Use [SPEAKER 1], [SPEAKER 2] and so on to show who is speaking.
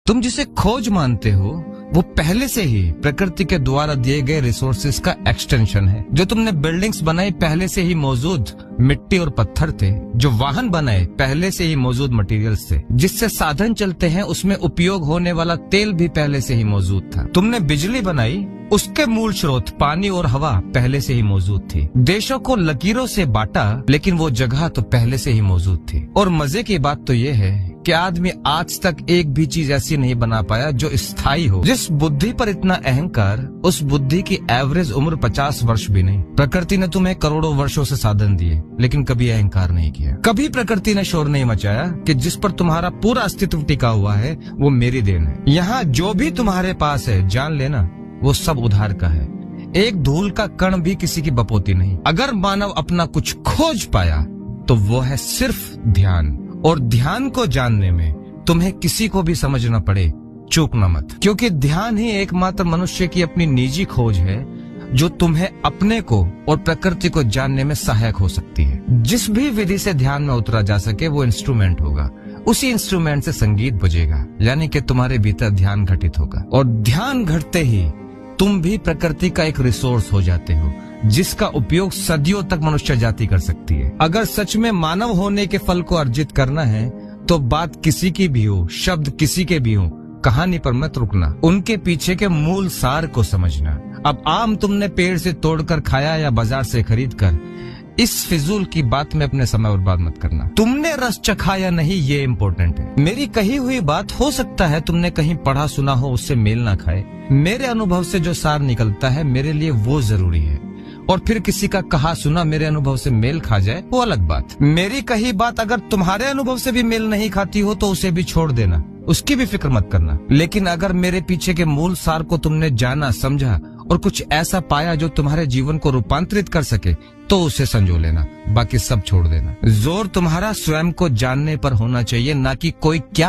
[SPEAKER 1] तुम जिसे खोज मानते हो वो पहले से ही प्रकृति के द्वारा दिए गए रिसोर्सेज का एक्सटेंशन है। जो तुमने बिल्डिंग्स बनाई पहले से ही मौजूद मिट्टी और पत्थर थे। जो वाहन बनाए पहले से ही मौजूद मटेरियल्स थे। जिससे साधन चलते हैं उसमें उपयोग होने वाला तेल भी पहले से ही मौजूद था। तुमने बिजली बनाई, उसके मूल स्रोत पानी और हवा पहले से ही मौजूद थी। देशों को लकीरों से बांटा, लेकिन वो जगह तो पहले से ही मौजूद थी। और मजे की बात तो ये है कि आदमी आज तक एक भी चीज ऐसी नहीं बना पाया जो स्थायी हो। जिस बुद्धि पर इतना अहंकार, उस बुद्धि की एवरेज उम्र 50 वर्ष भी नहीं। प्रकृति ने तुम्हें करोड़ों वर्षों से साधन दिए, लेकिन कभी अहंकार नहीं किया। कभी प्रकृति ने शोर नहीं मचाया कि जिस पर तुम्हारा पूरा अस्तित्व टिका हुआ है वो मेरी देन है। यहाँ जो भी तुम्हारे पास है जान लेना वो सब उधार का है। एक धूल का कण भी किसी की बपोती नहीं। अगर मानव अपना कुछ खोज पाया तो वो है सिर्फ ध्यान। और ध्यान को जानने में तुम्हें किसी को भी समझना पड़े, चूकना मत। क्योंकि ध्यान ही एकमात्र मनुष्य की अपनी निजी खोज है जो तुम्हें अपने को और प्रकृति को जानने में सहायक हो सकती है। जिस भी विधि से ध्यान में उतरा जा सके वो इंस्ट्रूमेंट होगा। उसी इंस्ट्रूमेंट से संगीत बजेगा, यानी कि तुम्हारे भीतर ध्यान घटित होगा। और ध्यान घटते ही तुम भी प्रकृति का एक रिसोर्स हो जाते हो, जिसका उपयोग सदियों तक मनुष्य जाति कर सकती है। अगर सच में मानव होने के फल को अर्जित करना है तो बात किसी की भी हो, शब्द किसी के भी हो, कहानी पर मत रुकना, उनके पीछे के मूल सार को समझना। अब आम तुमने पेड़ से तोड़कर खाया या बाजार से खरीद कर, इस फिजूल की बात में अपने समय बर्बाद मत करना। तुमने रस चखा या नहीं ये इम्पोर्टेंट है। मेरी कही हुई बात हो सकता है तुमने कहीं पढ़ा सुना हो, उससे मेल ना खाए। मेरे अनुभव से जो सार निकलता है मेरे लिए वो जरूरी है। और फिर किसी का कहा सुना मेरे अनुभव से मेल खा जाए वो अलग बात। मेरी कही बात अगर तुम्हारे अनुभव से भी मेल नहीं खाती हो तो उसे भी छोड़ देना, उसकी भी फिक्र मत करना। लेकिन अगर मेरे पीछे के मूल सार को तुमने जाना, समझा और कुछ ऐसा पाया जो तुम्हारे जीवन को रूपांतरित कर सके तो उसे संजो लेना, बाकी सब छोड़ देना। जोर तुम्हारा स्वयं को जानने पर होना चाहिए, ना कि कोई क्या